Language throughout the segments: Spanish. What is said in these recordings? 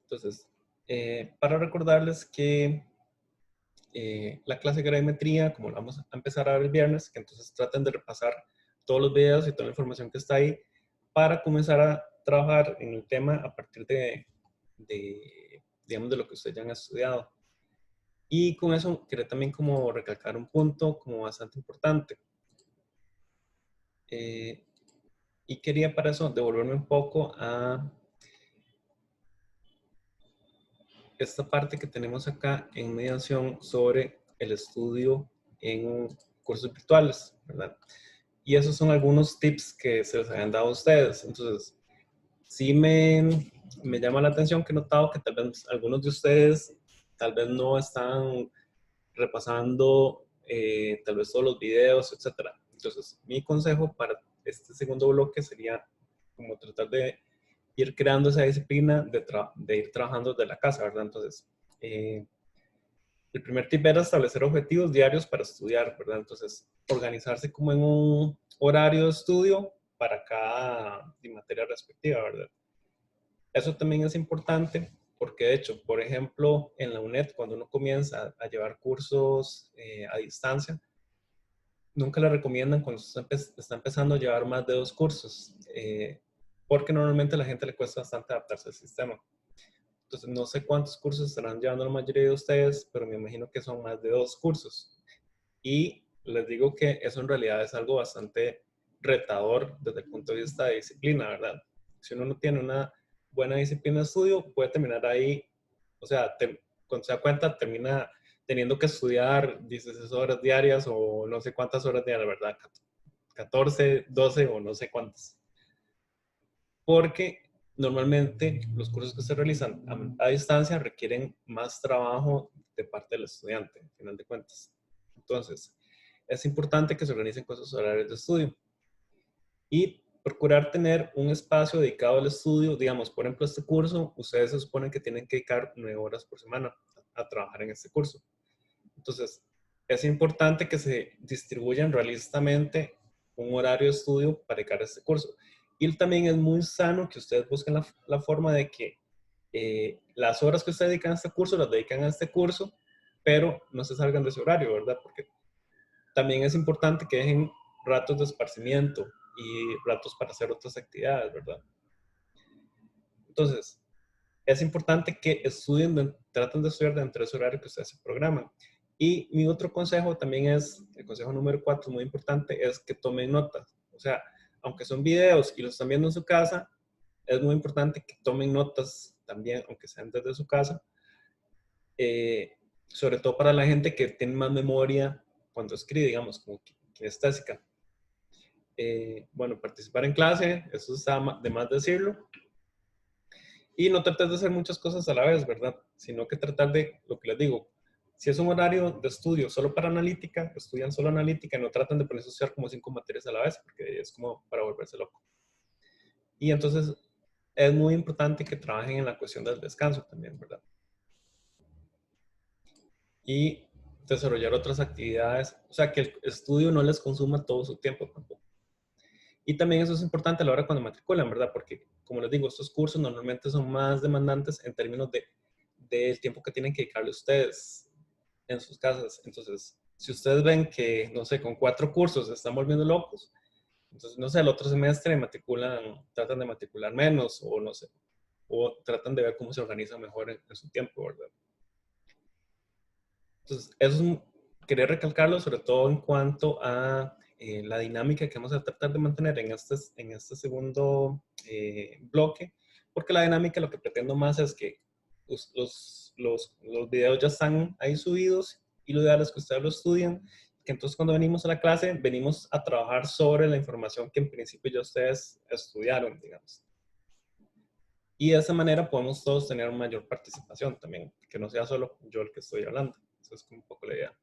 Entonces, para recordarles que la clase de gravimetría, como la vamos a empezar a ver el viernes, que entonces traten de repasar todos los videos y toda la información que está ahí para comenzar a trabajar en el tema a partir digamos, de lo que ustedes ya han estudiado. Y con eso quería también como recalcar un punto como bastante importante. Y quería para eso devolverme un poco a esta parte que tenemos acá en mediación sobre el estudio en cursos virtuales, ¿verdad? Y esos son algunos tips que se les habían dado a ustedes. Entonces, sí me llama la atención que he notado que tal vez algunos de ustedes tal vez no están repasando tal vez todos los videos, etcétera. Entonces, mi consejo para este segundo bloque sería como tratar de ir creando esa disciplina de ir trabajando desde la casa, ¿verdad? Entonces, el primer tip era establecer objetivos diarios para estudiar, ¿verdad? Entonces, organizarse como en un horario de estudio para cada materia respectiva, ¿verdad? Eso también es importante porque, de hecho, por ejemplo, en la UNED, cuando uno comienza a llevar cursos a distancia, nunca le recomiendan cuando está empezando a llevar más de 2 cursos, porque normalmente a la gente le cuesta bastante adaptarse al sistema. Entonces, no sé cuántos cursos estarán llevando la mayoría de ustedes, pero me imagino que son más de 2 cursos. Y les digo que eso en realidad es algo bastante retador desde el punto de vista de disciplina, ¿verdad? Si uno no tiene una buena disciplina de estudio, puede terminar ahí, o sea, cuando se da cuenta, termina teniendo que estudiar 16 horas diarias o no sé cuántas horas diarias, ¿verdad? 14, 12 o no sé cuántas. Porque normalmente los cursos que se realizan a distancia requieren más trabajo de parte del estudiante, al final de cuentas. Entonces, es importante que se organicen con sus horarios de estudio y procurar tener un espacio dedicado al estudio. Digamos, por ejemplo, este curso, ustedes se suponen que tienen que dedicar 9 horas por semana a trabajar en este curso. Entonces, es importante que se distribuyan realistamente un horario de estudio para dedicar a este curso. Y también es muy sano que ustedes busquen la forma de que las horas que ustedes dedican a este curso las dedican a este curso, pero no se salgan de ese horario, ¿verdad? Porque también es importante que dejen ratos de esparcimiento y ratos para hacer otras actividades, ¿verdad? Entonces, es importante que estudien, traten de estudiar dentro de ese horario que ustedes se programan. Y mi otro consejo también es, el consejo número 4, muy importante, es que tomen notas. O sea, aunque son videos y los están viendo en su casa, es muy importante que tomen notas también, aunque sean desde su casa, sobre todo para la gente que tiene más memoria cuando escribe, digamos, como kinestésica. Bueno, participar en clase, eso está de más decirlo. Y no tratar de hacer muchas cosas a la vez, ¿verdad? Sino que tratar de, lo que les digo, si es un horario de estudio solo para analítica, estudian solo analítica y no tratan de ponerse a estudiar como 5 materias a la vez, porque es como para volverse loco. Y entonces es muy importante que trabajen en la cuestión del descanso también, ¿verdad? Y desarrollar otras actividades, o sea, que el estudio no les consuma todo su tiempo tampoco. Y también eso es importante a la hora cuando matriculan, ¿verdad? Porque, como les digo, estos cursos normalmente son más demandantes en términos del tiempo que tienen que dedicarle ustedes en sus casas. Entonces, si ustedes ven que, no sé, con 4 cursos se están volviendo locos, entonces, no sé, el otro semestre tratan de matricular menos o no sé, o tratan de ver cómo se organizan mejor en su tiempo, ¿verdad? Entonces, quería recalcarlo sobre todo en cuanto a la dinámica que vamos a tratar de mantener en este segundo bloque, porque la dinámica lo que pretendo más es que los videos ya están ahí subidos y lo ideal es que ustedes lo estudien, que entonces cuando venimos a la clase venimos a trabajar sobre la información que en principio ya ustedes estudiaron, digamos. Y de esa manera podemos todos tener mayor participación también, que no sea solo yo el que estoy hablando. Eso es como un poco la idea.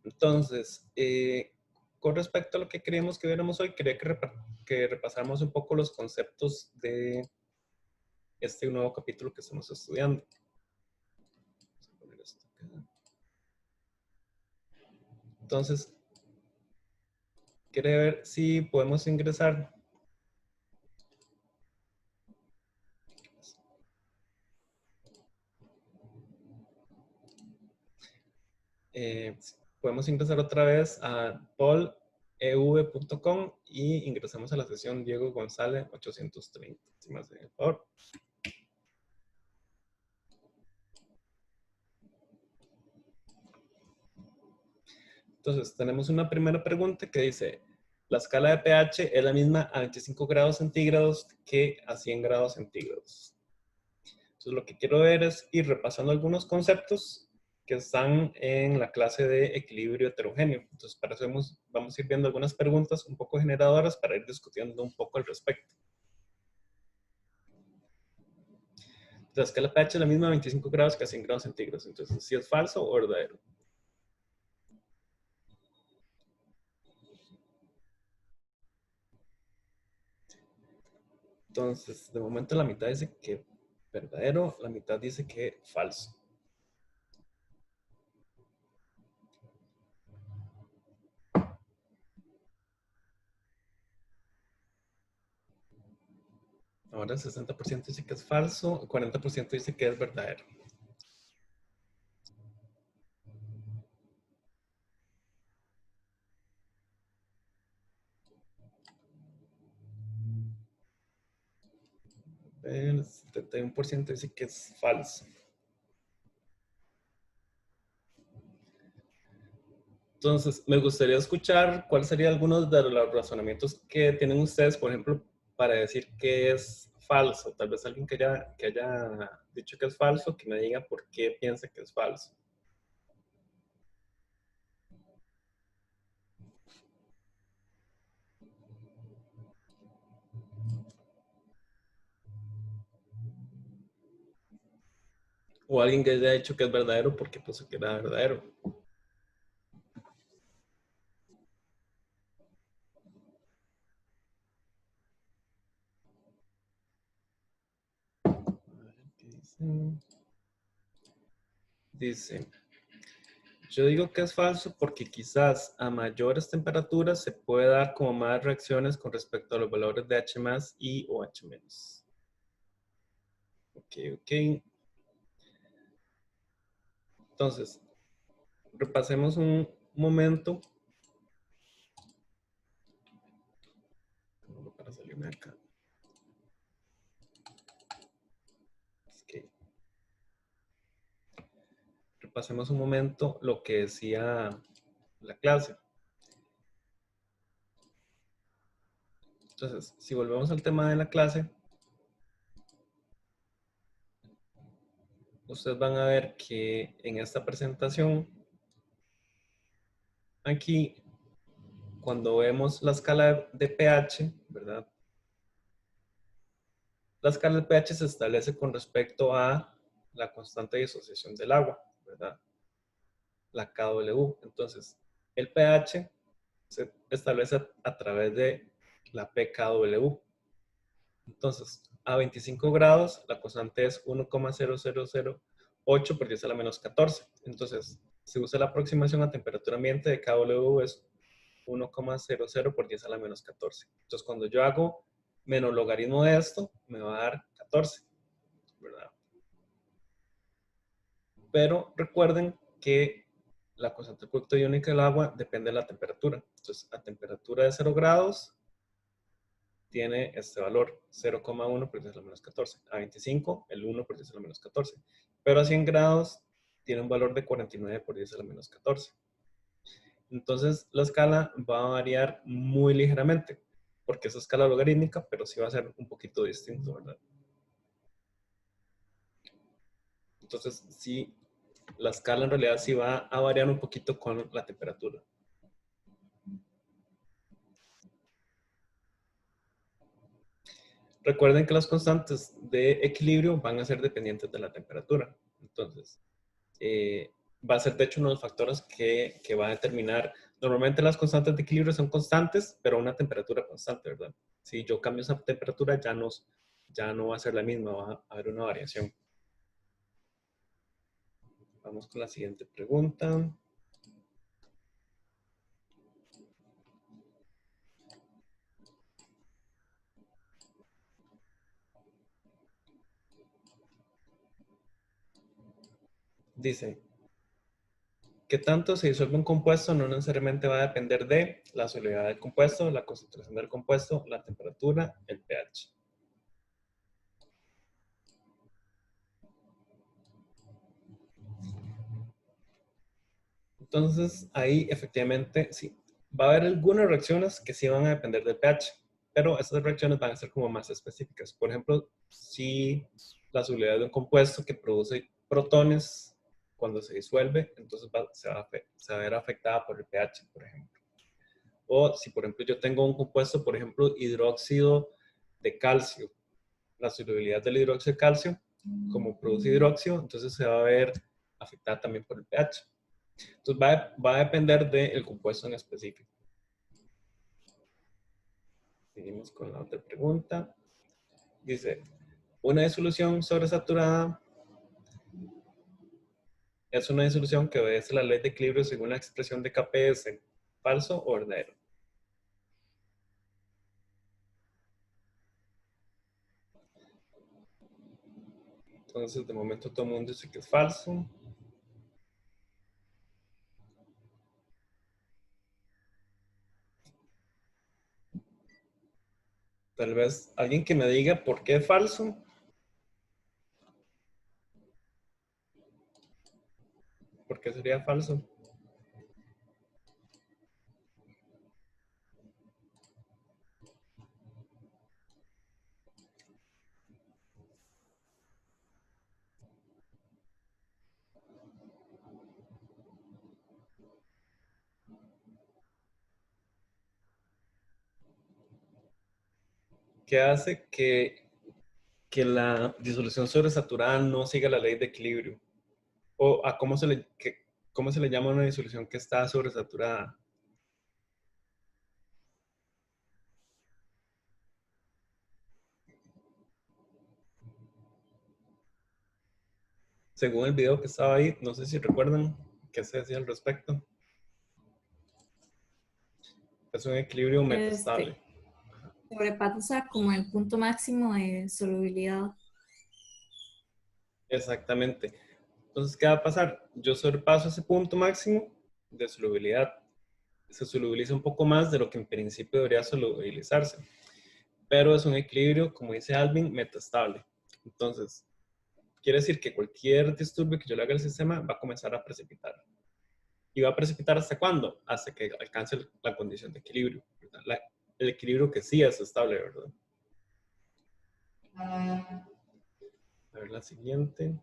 Entonces, con respecto a lo que queríamos que viéramos hoy, quería que repasáramos un poco los conceptos de este nuevo capítulo que estamos estudiando. Vamos a poner esto acá. Entonces, quería ver si podemos ingresar podemos ingresar otra vez a polev.com y ingresamos a la sesión Diego González 830. Si me hacen el favor. Entonces, tenemos una primera pregunta que dice, la escala de pH es la misma a 25 grados centígrados que a 100 grados centígrados. Entonces, lo que quiero ver es ir repasando algunos conceptos que están en la clase de equilibrio heterogéneo. Entonces, para eso vamos a ir viendo algunas preguntas un poco generadoras para ir discutiendo un poco al respecto. La escala pH es la misma a 25 grados que a 100 grados centígrados. Entonces, ¿si es falso o verdadero? Entonces, de momento la mitad dice que verdadero, la mitad dice que falso. Ahora el 60% dice que es falso, el 40% dice que es verdadero. El 71% dice que es falso. Entonces, me gustaría escuchar cuáles serían algunos de los razonamientos que tienen ustedes, por ejemplo, para decir que es falso. Tal vez alguien que haya dicho que es falso, que me diga por qué piensa que es falso. O alguien que haya dicho que es verdadero porque pensó que era verdadero. ¿Qué dice? Dice, yo digo que es falso porque quizás a mayores temperaturas se puede dar como más reacciones con respecto a los valores de H más y o H menos. Ok, ok. Entonces, repasemos un momento. Para salirme acá. Okay. Repasemos un momento lo que decía la clase. Entonces, si volvemos al tema de la clase, ustedes van a ver que en esta presentación, aquí, cuando vemos la escala de pH, ¿verdad? La escala de pH se establece con respecto a la constante de disociación del agua, ¿verdad? La KW. Entonces, el pH se establece a través de la pKW. Entonces, a 25 grados, la constante es 1,0008 por 10 a la menos 14. Entonces, si usa la aproximación a temperatura ambiente de KW es 1,00 por 10 a la menos 14. Entonces, cuando yo hago menos logaritmo de esto, me va a dar 14, ¿verdad? Pero recuerden que la constante de producto iónico del agua depende de la temperatura. Entonces, a temperatura de 0 grados, tiene este valor, 0,1 por 10 a la menos 14. A 25, el 1 por 10 a la menos 14. Pero a 100 grados, tiene un valor de 49 por 10 a la menos 14. Entonces, la escala va a variar muy ligeramente, porque es escala logarítmica, pero sí va a ser un poquito distinto, ¿verdad? Entonces, sí, la escala en realidad sí va a variar un poquito con la temperatura. Recuerden que las constantes de equilibrio van a ser dependientes de la temperatura. Entonces, va a ser de hecho uno de los factores que va a determinar. Normalmente las constantes de equilibrio son constantes, pero a una temperatura constante, ¿verdad? Si yo cambio esa temperatura, ya no va a ser la misma, va a haber una variación. Vamos con la siguiente pregunta. Dice, ¿Qué tanto se disuelve un compuesto? No necesariamente va a depender de la solubilidad del compuesto, la concentración del compuesto, la temperatura, el pH. Entonces, ahí efectivamente sí, va a haber algunas reacciones que sí van a depender del pH, pero esas reacciones van a ser como más específicas. Por ejemplo, si la solubilidad de un compuesto que produce protones cuando se disuelve, entonces se va a ver afectada por el pH, por ejemplo. O si, por ejemplo, yo tengo un compuesto, por ejemplo, hidróxido de calcio, la solubilidad del hidróxido de calcio, como produce hidróxido, entonces se va a ver afectada también por el pH. Entonces va a depender del compuesto en específico. Seguimos con la otra pregunta. Dice, una disolución sobresaturada es una disolución que obedece la ley de equilibrio según la expresión de KPS. ¿Falso o verdadero? Entonces, de momento todo el mundo dice que es falso. Tal vez alguien que me diga por qué es falso. ¿Por qué sería falso? ¿Qué hace que la disolución sobresaturada no siga la ley de equilibrio? ¿O a cómo se le llama a una disolución que está sobresaturada? Según el video que estaba ahí, no sé si recuerdan qué se decía al respecto. Es un equilibrio metastable. Sobrepasa como el punto máximo de solubilidad. Exactamente. Entonces, ¿qué va a pasar? Yo sobrepaso ese punto máximo de solubilidad. Se solubiliza un poco más de lo que en principio debería solubilizarse. Pero es un equilibrio, como dice Alvin, metastable. Entonces, quiere decir que cualquier disturbio que yo le haga al sistema va a comenzar a precipitar. ¿Y va a precipitar hasta cuándo? Hasta que alcance la condición de equilibrio. El equilibrio que sí es estable, ¿verdad? A ver la siguiente.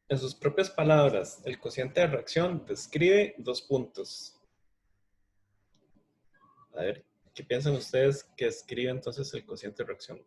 En sus propias palabras, el cociente de reacción describe dos puntos. A ver, ¿qué piensan ustedes que escribe entonces el cociente de reacción?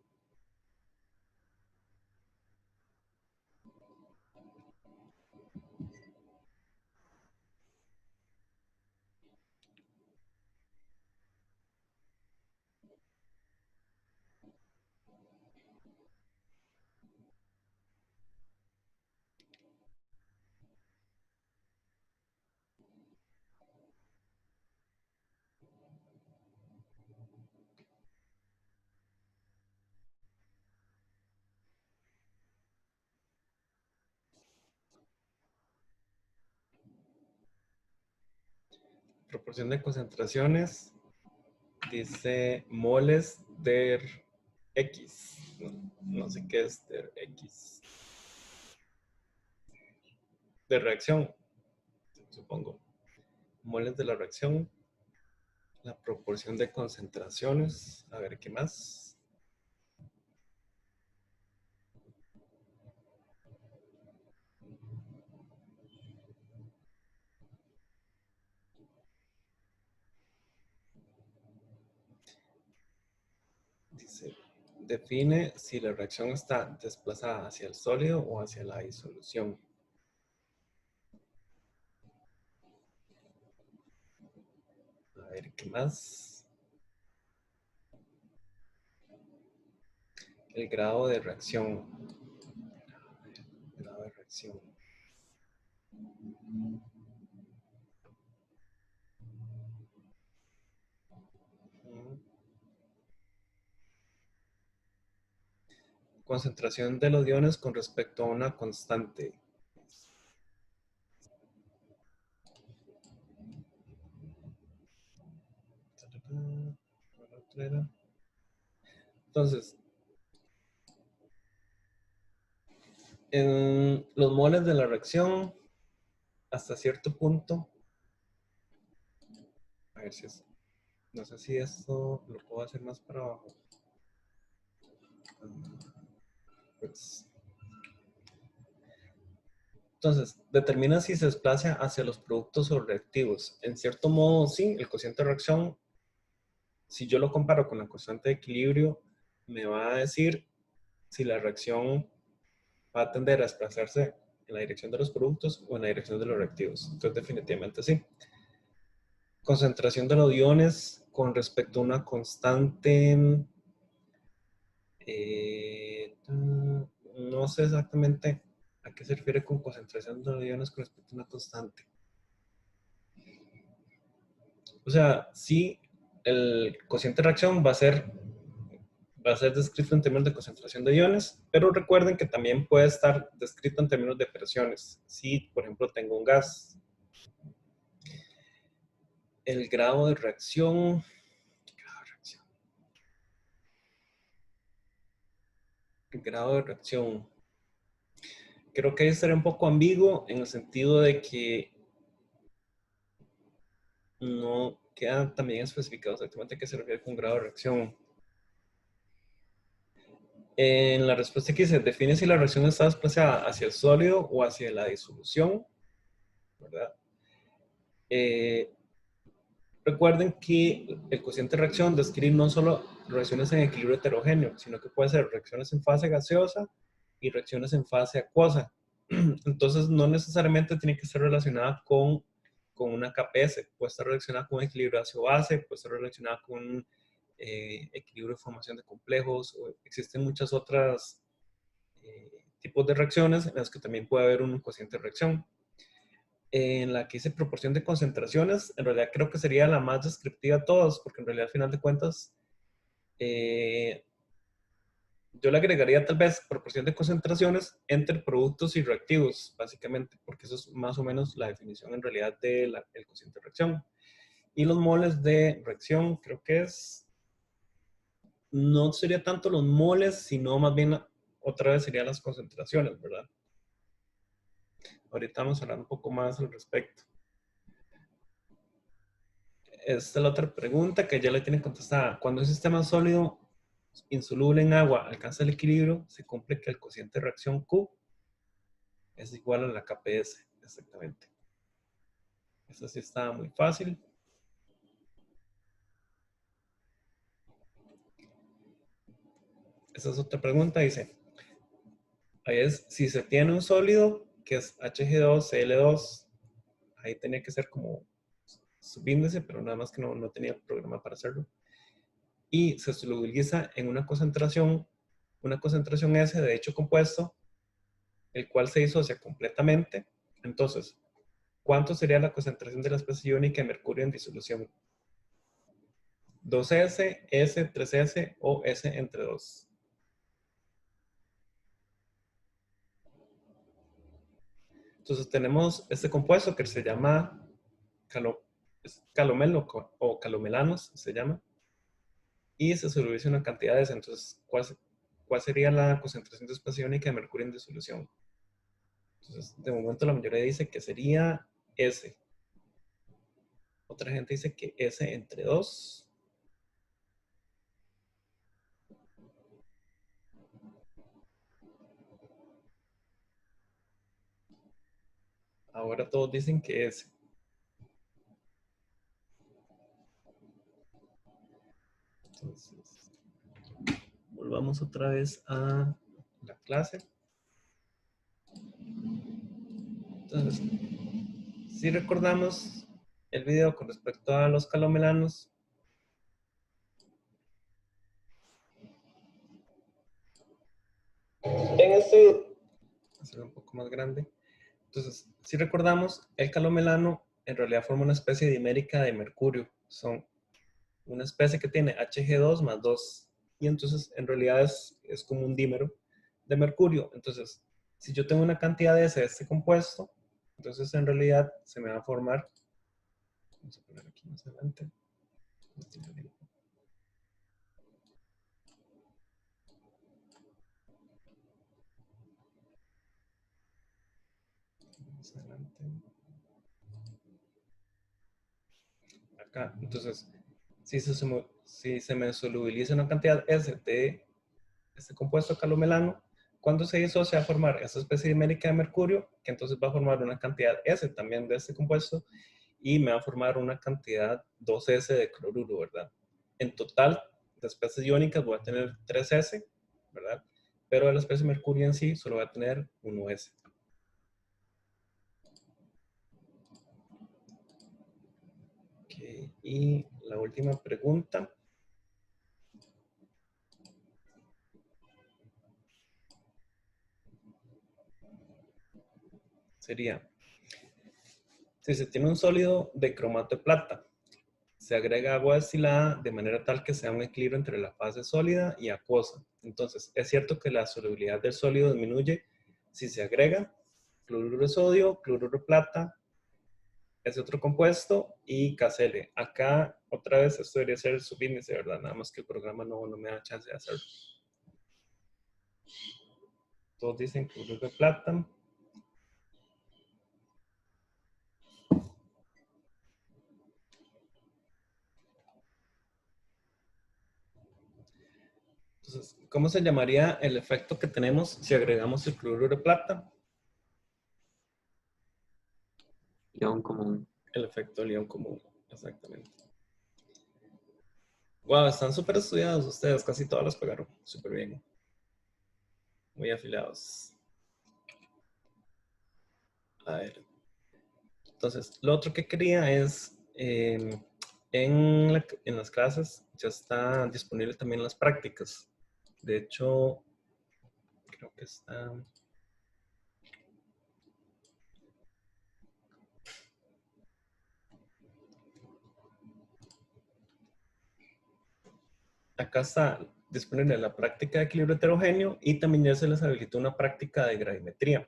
Proporción de concentraciones, dice moles de X. No sé qué es de X. De reacción, supongo. Moles de la reacción, la proporción de concentraciones, a ver qué más. Dice, define si la reacción está desplazada hacia el sólido o hacia la disolución. A ver qué más. El grado de reacción. Grado de reacción. Concentración de los iones con respecto a una constante. otra era. Entonces, en los moles de la reacción, hasta cierto punto, a ver si es, no sé si esto lo puedo hacer más para abajo. Pues, entonces, determina si se desplaza hacia los productos o reactivos. En cierto modo, sí, el cociente de reacción, si yo lo comparo con la constante de equilibrio, me va a decir si la reacción va a tender a desplazarse en la dirección de los productos o en la dirección de los reactivos. Entonces, definitivamente sí. Concentración de los iones con respecto a una constante. No sé exactamente a qué se refiere con concentración de los iones con respecto a una constante. O sea, sí, el cociente de reacción va a ser descrito en términos de concentración de iones, pero recuerden que también puede estar descrito en términos de presiones. Si, por ejemplo, tengo un gas, el grado de reacción, creo que ahí estaría un poco ambiguo en el sentido de que no queda también especificado exactamente a qué se refiere con grado de reacción. En la respuesta aquí se define si la reacción está desplazada hacia el sólido o hacia la disolución, ¿verdad? Recuerden que el cociente de reacción describe no solo reacciones en equilibrio heterogéneo, sino que puede ser reacciones en fase gaseosa y reacciones en fase acuosa. Entonces, no necesariamente tiene que estar relacionada con una KPS. Puede estar relacionada con un equilibrio ácido-base, puede estar relacionada con equilibrio de formación de complejos. Existen muchas otras tipos de reacciones en las que también puede haber un cociente de reacción. En la que hice proporción de concentraciones, en realidad creo que sería la más descriptiva de todas, porque en realidad al final de cuentas yo le agregaría tal vez proporción de concentraciones entre productos y reactivos, básicamente, porque eso es más o menos la definición en realidad del cociente de reacción. Y los moles de reacción, creo que no sería tanto los moles, sino más bien otra vez serían las concentraciones, ¿verdad? Ahorita vamos a hablar un poco más al respecto. Esta es la otra pregunta que ya la tienen contestada. Cuando un sistema sólido insoluble en agua alcanza el equilibrio, se cumple que el cociente de reacción Q es igual a la KPS, exactamente. Eso sí está muy fácil. Esa es otra pregunta, dice, ahí es, si se tiene un sólido que es Hg2Cl2, ahí tenía que ser como subíndice, pero nada más que no tenía el programa para hacerlo. Y se solubiliza en una concentración S de hecho compuesto, el cual se disocia completamente. Entonces, ¿cuánto sería la concentración de la especie iónica de mercurio en disolución? 2S, S, 3S o S entre 2. Entonces tenemos este compuesto que se llama calomelo o calomelanos, se llama, y se solubiliza una cantidad de S. Entonces, ¿cuál sería la concentración de especie iónica de mercurio en disolución? Entonces, de momento la mayoría dice que sería S. Otra gente dice que S entre 2. Ahora todos dicen que S. Entonces, volvamos otra vez a la clase. Entonces, si recordamos el video con respecto a los calomelanos, en este, hacerlo un poco más grande. Entonces, si recordamos, el calomelano en realidad forma una especie dimérica de mercurio. Son una especie que tiene Hg2 más 2. Y entonces, en realidad es como un dímero de mercurio. Entonces, si yo tengo una cantidad de este compuesto, entonces en realidad se me va a formar, vamos a poner aquí más adelante, Más adelante. Acá, entonces, si se me solubiliza una cantidad S de este compuesto calomelano, cuando se disocia a formar esa especie dimérica de mercurio, que entonces va a formar una cantidad S también de este compuesto y me va a formar una cantidad 2S de cloruro, ¿verdad? En total, de especies iónicas voy a tener 3S, ¿verdad? Pero de la especie mercurio en sí solo voy a tener 1S. Okay. Y la última pregunta sería, si se tiene un sólido de cromato de plata, se agrega agua destilada de manera tal que sea un equilibrio entre la fase sólida y acuosa. Entonces, es cierto que la solubilidad del sólido disminuye si se agrega cloruro de sodio, cloruro de plata, ese otro compuesto y KCl. Acá, otra vez, esto debería ser el subíndice, ¿verdad? Nada más que el programa no me da chance de hacerlo. Todos dicen cloruro de plata. Entonces, ¿cómo se llamaría el efecto que tenemos si agregamos el cloruro de plata? Ion común. El efecto León común, exactamente. Wow, están súper estudiados ustedes, casi todas las pegaron súper bien. Muy afilados. A ver. Entonces, lo otro que quería es, en las clases ya están disponibles también las prácticas. De hecho, creo que está... Acá está disponible la práctica de equilibrio heterogéneo y también ya se les habilitó una práctica de gravimetría.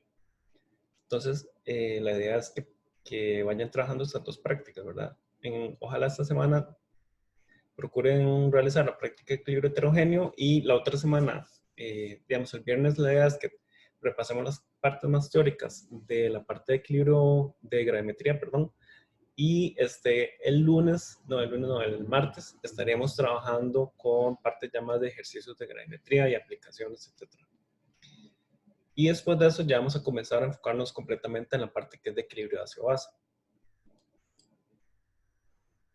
Entonces, la idea es que vayan trabajando estas dos prácticas, ¿verdad? Ojalá esta semana procuren realizar la práctica de equilibrio heterogéneo y la otra semana, digamos, el viernes la idea es que repasemos las partes más teóricas de la parte de equilibrio de gravimetría, perdón, y el martes estaríamos trabajando con partes ya más de ejercicios de gravimetría y aplicaciones, etc. Y después de eso ya vamos a comenzar a enfocarnos completamente en la parte que es de equilibrio ácido-base.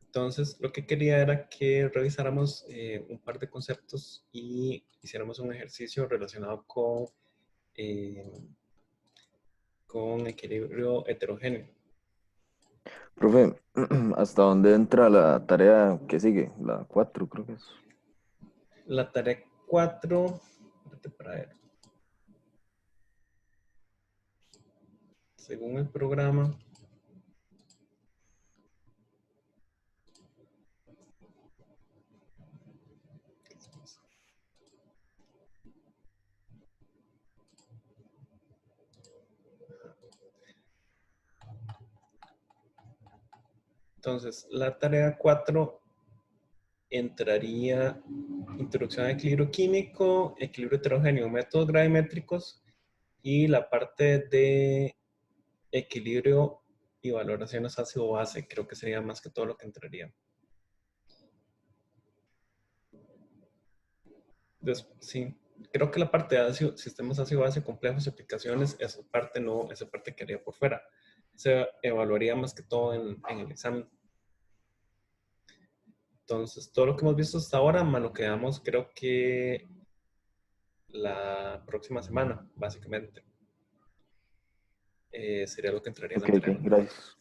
Entonces, lo que quería era que revisáramos un par de conceptos y hiciéramos un ejercicio relacionado con equilibrio heterogéneo. Profe, ¿hasta dónde entra la tarea que sigue? La 4 creo que es. La tarea 4, para ver. Según el programa, entonces la tarea 4 entraría introducción al equilibrio químico, equilibrio heterogéneo, métodos gravimétricos y la parte de equilibrio y valoraciones ácido-base. Creo que sería más que todo lo que entraría. Sí, creo que la parte de sistemas ácido-base complejos y aplicaciones, esa parte quedaría por fuera. Se evaluaría más que todo en el examen. Entonces, todo lo que hemos visto hasta ahora, más lo que damos, creo que la próxima semana, básicamente. Sería lo que entraría en la tarea. Ok, gracias.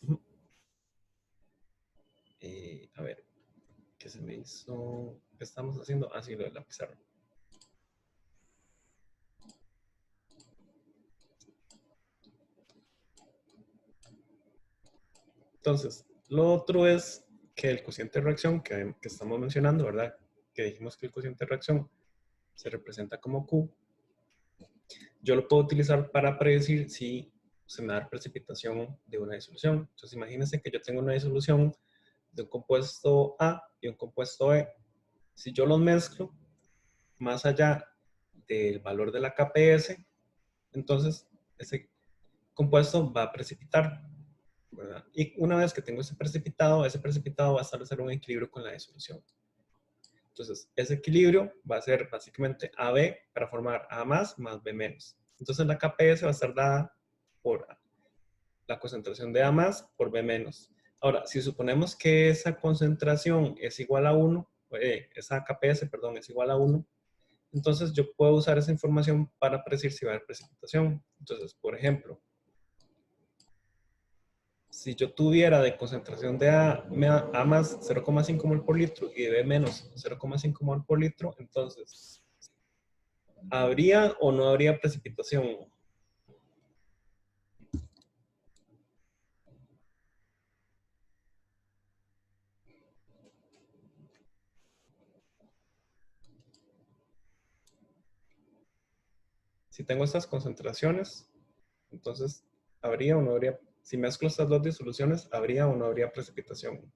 A ver, ¿qué se me hizo? ¿Qué estamos haciendo? Ah, sí, lo de la pizarra. Entonces, lo otro es que el cociente de reacción que estamos mencionando, ¿verdad? Que dijimos que el cociente de reacción se representa como Q. Yo lo puedo utilizar para predecir si se me da precipitación de una disolución. Entonces, imagínense que yo tengo una disolución de un compuesto A y un compuesto E. Si yo los mezclo más allá del valor de la KPS, entonces compuesto va a precipitar, ¿verdad? Y una vez que tengo ese precipitado va a establecer un equilibrio con la disolución. Entonces, ese equilibrio va a ser básicamente AB para formar A más B menos. Entonces, la KPS va a estar dada por la concentración de A más por B menos. Ahora, si suponemos que esa concentración es igual a 1, esa KPS, perdón, es igual a 1, entonces yo puedo usar esa información para predecir si va a haber precipitación. Entonces, por ejemplo, si yo tuviera de concentración de A más 0,5 mol por litro y de B menos 0,5 mol por litro, entonces, ¿habría o no habría precipitación? Si tengo estas concentraciones, entonces, ¿habría o no habría? Si mezclo estas dos disoluciones, ¿habría o no habría precipitación?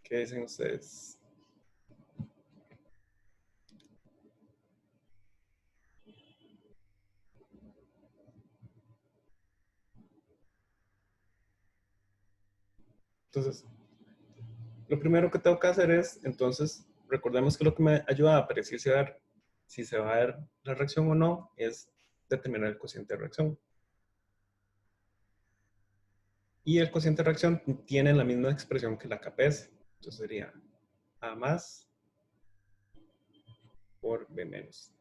¿Qué dicen ustedes? Entonces, lo primero que tengo que hacer es, entonces, recordemos que lo que me ayuda a predecir si se va a dar la reacción o no es determinar el cociente de reacción. Y el cociente de reacción tiene la misma expresión que la KPS. Entonces sería A más por B menos.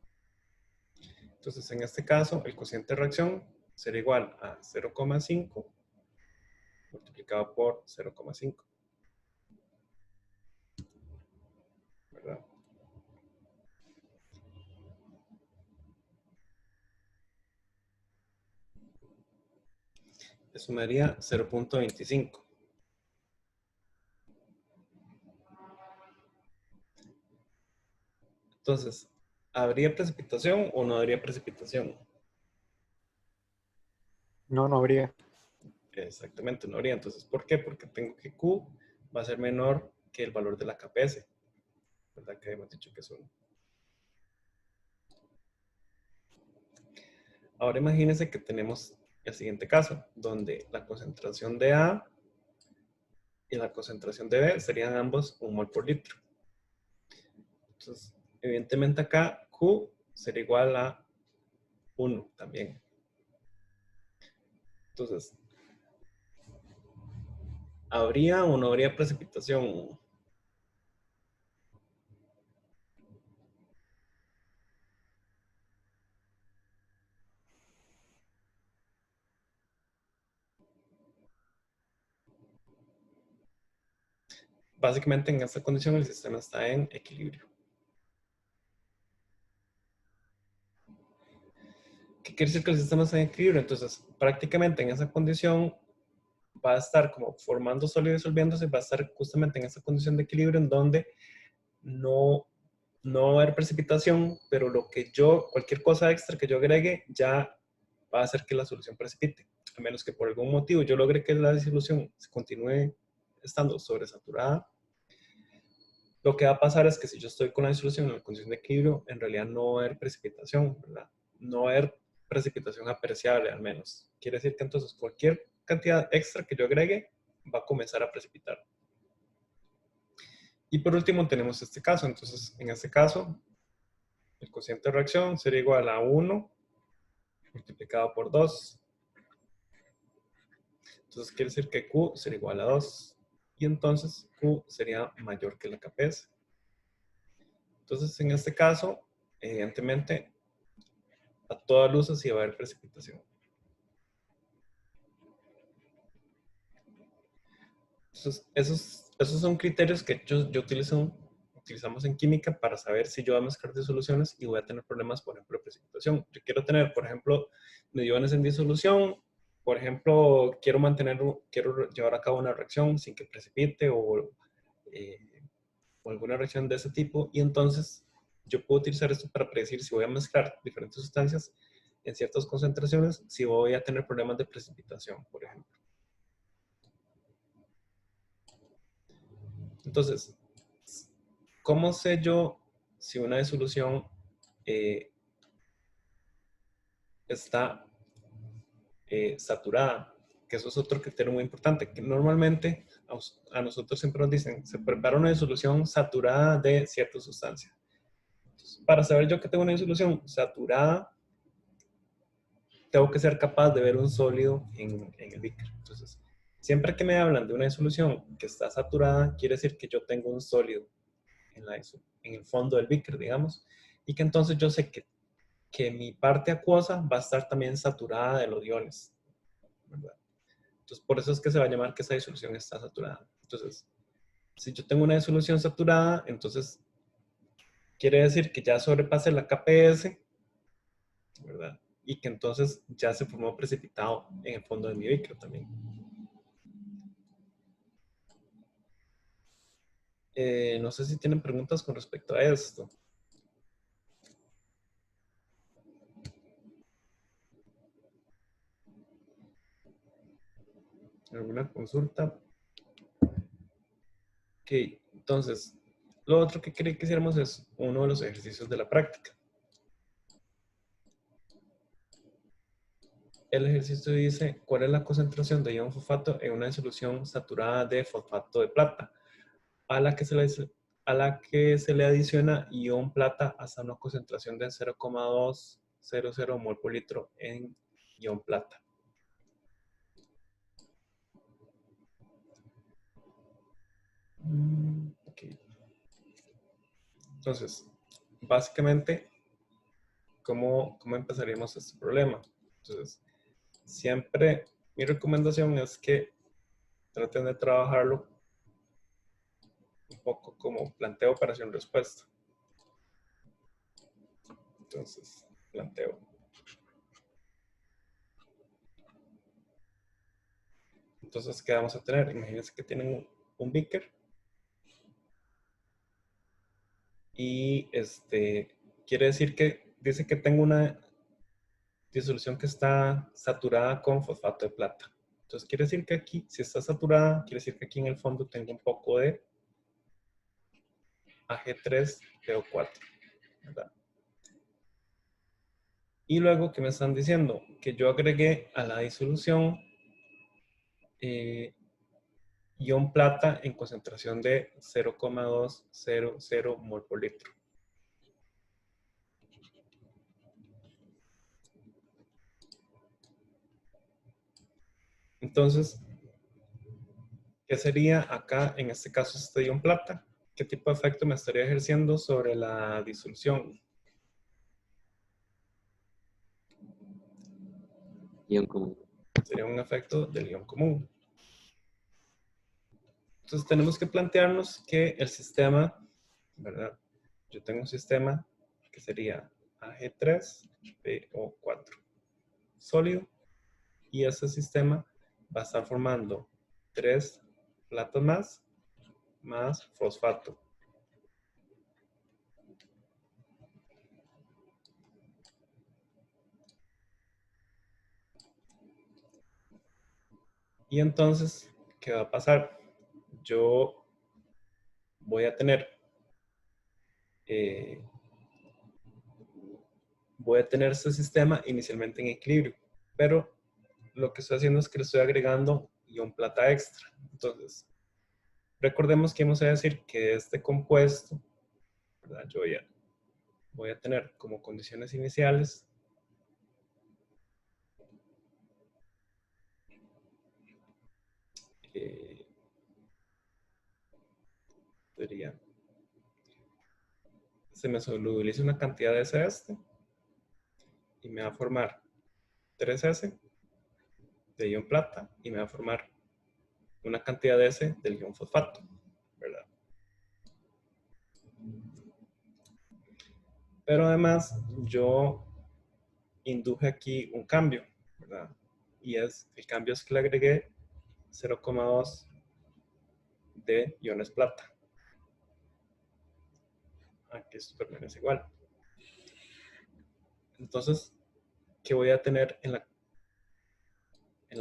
Entonces, en este caso, el cociente de reacción será igual a 0,5 multiplicado por 0,5. ¿Verdad? Eso me daría 0,25. Entonces, ¿habría precipitación o no habría precipitación? No, no habría. Exactamente, no habría. Entonces, ¿por qué? Porque tengo que Q va a ser menor que el valor de la KPS. ¿Verdad? Que hemos dicho que es 1. Ahora imagínense que tenemos el siguiente caso, donde la concentración de A y la concentración de B serían ambos 1 mol por litro. Entonces, evidentemente acá Q será igual a 1 también. Entonces, ¿habría o no habría precipitación? Básicamente en esta condición el sistema está en equilibrio. ¿Qué quiere decir que el sistema está en equilibrio? Entonces, prácticamente en esa condición va a estar como formando sólido y disolviéndose, va a estar justamente en esa condición de equilibrio en donde no va a haber precipitación, pero cualquier cosa extra que yo agregue ya va a hacer que la solución precipite. A menos que por algún motivo yo logre que la disolución continúe estando sobresaturada, lo que va a pasar es que si yo estoy con la disolución en la condición de equilibrio, en realidad no va a haber precipitación, ¿verdad? No va a haber precipitación apreciable al menos. Quiere decir que entonces cualquier cantidad extra que yo agregue va a comenzar a precipitar. Y por último tenemos este caso. Entonces, en este caso, el cociente de reacción sería igual a 1 multiplicado por 2. Entonces quiere decir que Q sería igual a 2. Y entonces Q sería mayor que la KPS. Entonces, en este caso, evidentemente, a toda luz así va a haber precipitación. Entonces, esos son criterios que utilizamos en química para saber si yo voy a mezclar disoluciones y voy a tener problemas, por ejemplo, de precipitación. Yo quiero tener, por ejemplo, mediones en disolución. Por ejemplo, quiero llevar a cabo una reacción sin que precipite o alguna reacción de ese tipo. Y entonces yo puedo utilizar esto para predecir si voy a mezclar diferentes sustancias en ciertas concentraciones, si voy a tener problemas de precipitación, por ejemplo. Entonces, ¿cómo sé yo si una disolución está saturada? Que eso es otro criterio muy importante, que normalmente a nosotros siempre nos dicen, se prepara una disolución saturada de cierta sustancia. Entonces, para saber yo que tengo una disolución saturada, tengo que ser capaz de ver un sólido en el beaker. Entonces, siempre que me hablan de una disolución que está saturada, quiere decir que yo tengo un sólido en el fondo del beaker, digamos, y que entonces yo sé que mi parte acuosa va a estar también saturada de los iones, ¿verdad? Entonces, por eso es que se va a llamar que esa disolución está saturada. Entonces, si yo tengo una disolución saturada, entonces quiere decir que ya sobrepasé la KPS, ¿verdad? Y que entonces ya se formó precipitado en el fondo de mi beaker también. No sé si tienen preguntas con respecto a esto. ¿Alguna consulta? Ok, entonces, lo otro que quería que hiciéramos es uno de los ejercicios de la práctica. El ejercicio dice, ¿cuál es la concentración de ion fosfato en una disolución saturada de fosfato de plata? A la que se le adiciona ion plata hasta una concentración de 0,200 mol por litro en ion plata. Ok. Entonces, básicamente, ¿cómo empezaríamos este problema? Entonces, siempre mi recomendación es que traten de trabajarlo un poco como planteo, operación, respuesta. Entonces, planteo. Entonces, ¿qué vamos a tener? Imagínense que tienen un beaker y quiere decir que dice que tengo una disolución que está saturada con fosfato de plata. Entonces, quiere decir que aquí, si está saturada, quiere decir que aquí en el fondo tengo un poco de Ag3PO4, ¿verdad? Y luego, ¿qué me están diciendo? Que yo agregué a la disolución ion plata en concentración de 0,200 mol por litro. Entonces, ¿qué sería acá en este caso este ion plata? ¿Qué tipo de efecto me estaría ejerciendo sobre la disolución? Ion común. Sería un efecto del ion común. Entonces tenemos que plantearnos que el sistema, ¿verdad? Yo tengo un sistema que sería Ag3PO4 sólido y ese sistema va a estar formando 3 platas más fosfato. Y entonces, ¿qué va a pasar? Yo voy a tener este sistema inicialmente en equilibrio, pero lo que estoy haciendo es que le estoy agregando ion plata extra. Entonces, recordemos que vamos a decir que este compuesto, ¿verdad? Yo voy a tener como condiciones iniciales sería, se me solubiliza una cantidad de S y me va a formar 3S de ion plata y me va a formar una cantidad de S del ion fosfato, ¿verdad? Pero además yo induje aquí un cambio, ¿verdad? Y el cambio es que le agregué 0,2 de iones plata. Aquí esto permanece igual. Entonces, ¿qué voy a tener en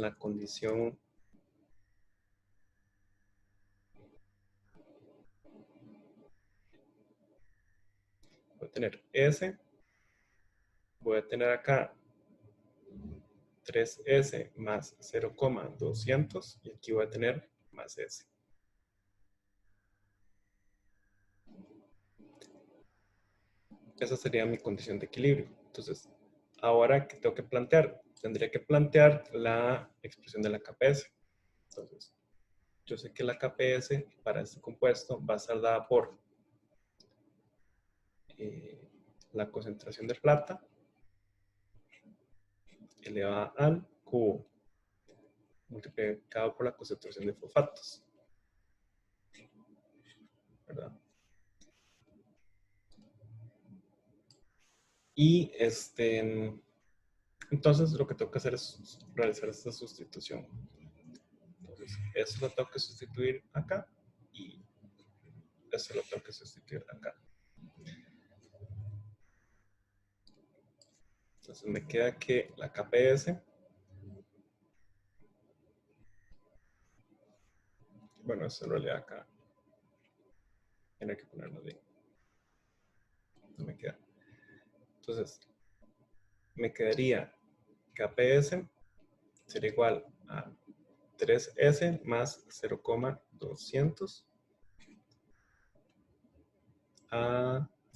la condición Voy a tener S, voy a tener acá 3S más 0,200 y aquí voy a tener más S. Esa sería mi condición de equilibrio. Entonces, ahora, ¿qué tengo que plantear? Tendría que plantear la expresión de la KPS. Entonces, yo sé que la KPS para este compuesto va a estar dada por la concentración de plata elevada al cubo multiplicado por la concentración de fosfatos, ¿verdad? Y entonces lo que tengo que hacer es realizar esta sustitución. Entonces, eso lo tengo que sustituir acá y eso lo tengo que sustituir acá. Entonces me queda que la KPS, bueno, eso en realidad acá tiene que ponerlo bien. No me queda. Entonces, me quedaría KPS sería igual a 3S más 0,200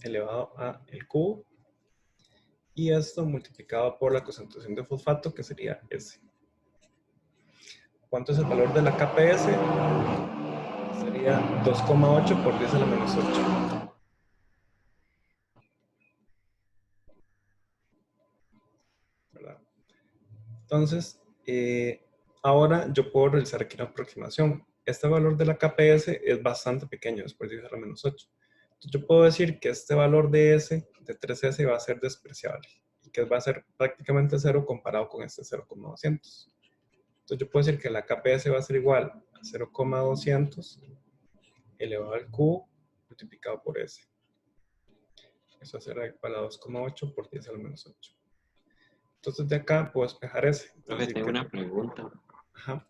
elevado a el cubo. Y esto multiplicado por la concentración de fosfato, que sería S. ¿Cuánto es el valor de la KPS? Sería 2,8 por 10 a la menos 8. ¿Verdad? Entonces, ahora yo puedo realizar aquí una aproximación. Este valor de la KPS es bastante pequeño, es por 10 a la menos 8. Entonces, yo puedo decir que este valor de S, de 3S, va a ser despreciable. Y que va a ser prácticamente cero comparado con este 0,200. Entonces, yo puedo decir que la KPS va a ser igual a 0,200 elevado al cubo multiplicado por S. Eso será igual a 2,8 por 10 a la menos 8. Entonces, de acá puedo despejar S. Profe, tengo una pregunta. Ajá.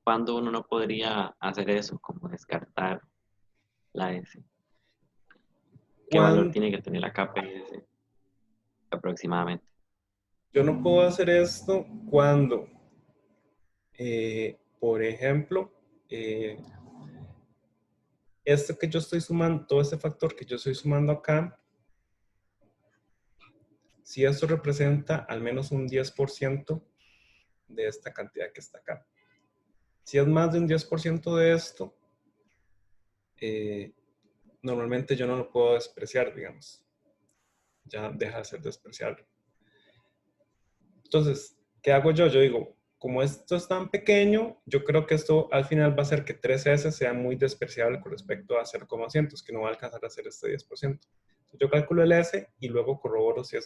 ¿Cuándo uno no podría hacer eso, como descartar la S? ¿Qué valor tiene que tener la KPS aproximadamente? Yo no puedo hacer esto cuando, por ejemplo, esto que yo estoy sumando, todo este factor que yo estoy sumando acá, si esto representa al menos un 10% de esta cantidad que está acá. Si es más de un 10% de esto, normalmente yo no lo puedo despreciar, digamos. Ya deja de ser despreciable. Entonces, ¿qué hago yo? Yo digo, como esto es tan pequeño, yo creo que esto al final va a hacer que 3S sea muy despreciable con respecto a 0,200, que no va a alcanzar a hacer este 10%. Entonces, yo calculo el S y luego corroboro si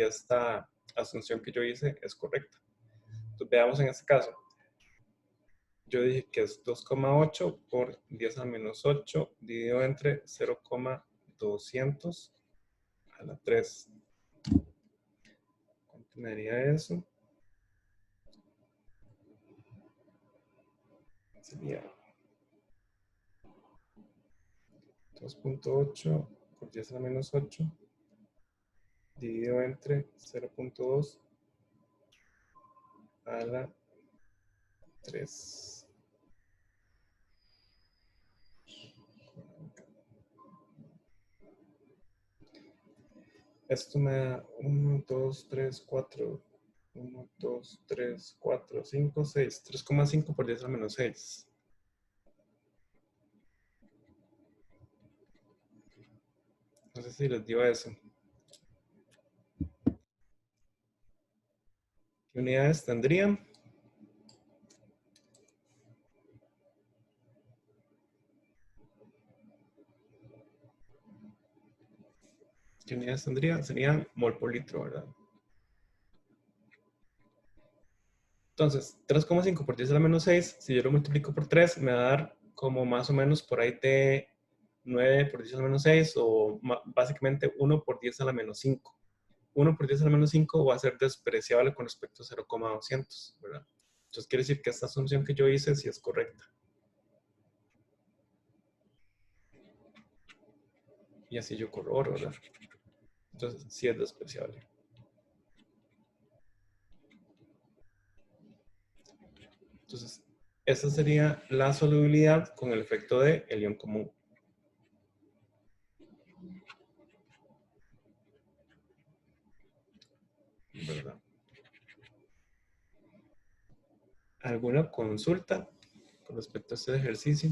esta asunción que yo hice es correcta. Entonces, veamos en este caso. Yo dije que es 2,8 por 10 a menos 8 dividido entre 0,200 a la 3. ¿Cuánto me daría eso? Sería 2,8 por 10 a la menos 8 dividido entre 0,2 a la 3. Esto me da 1, 2, 3, 4. 1, 2, 3, 4, 5, 6. 3,5 por 10 a la menos 6. No sé si les dio eso. ¿Qué unidades tendrían? ¿Qué unidades tendría? Serían mol por litro, ¿verdad? Entonces, 3,5 por 10 a la menos 6, si yo lo multiplico por 3, me va a dar como más o menos por ahí de 9 por 10 a la menos 6 o básicamente 1 por 10 a la menos 5. 1 por 10 a la menos 5 va a ser despreciable con respecto a 0,200, ¿verdad? Entonces quiere decir que esta asunción que yo hice sí es correcta. y así yo corroboro, ¿verdad? Entonces, sí es despreciable. Entonces, esa sería la solubilidad con el efecto de el ion común. ¿Verdad? ¿Alguna consulta con respecto a este ejercicio?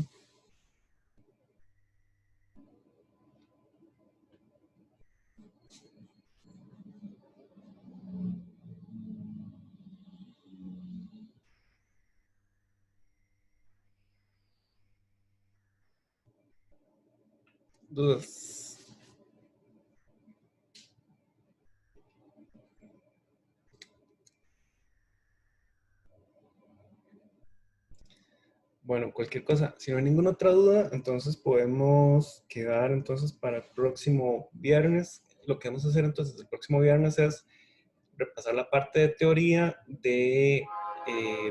¿Dudas? Bueno, cualquier cosa. Si no hay ninguna otra duda, entonces podemos quedar entonces para el próximo viernes. Lo que vamos a hacer entonces el próximo viernes es repasar la parte de teoría de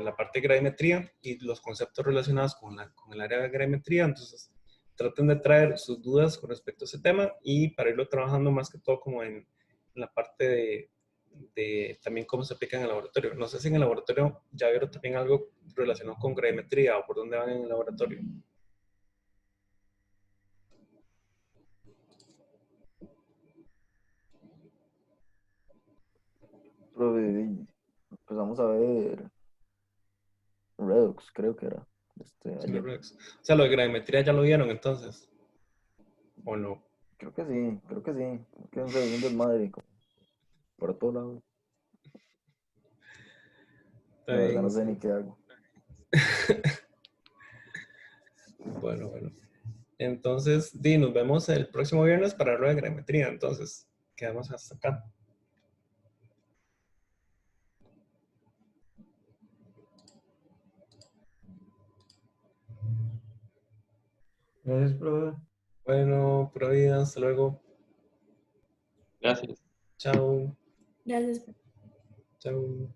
la parte de gravimetría y los conceptos relacionados con el área de gravimetría. Entonces, traten de traer sus dudas con respecto a ese tema y para irlo trabajando más que todo como en la parte de también cómo se aplica en el laboratorio. No sé si en el laboratorio ya vieron también algo relacionado con gravimetría o por dónde van en el laboratorio. Profe, empezamos a ver Redux, creo que era. Ayer. O sea, lo de gravimetría ya lo vieron entonces, ¿o no? Creo que sí, creo que sí. Creo que es un desmadre por todos lados. Está La verdad no bien, sé sí. ni qué hago. Bueno, bueno. Entonces, Di, nos vemos el próximo viernes para la rueda de gravimetría. Entonces, quedamos hasta acá. Gracias, profe. Bueno, pura vida, hasta luego. Gracias. Chao. Gracias. Chao.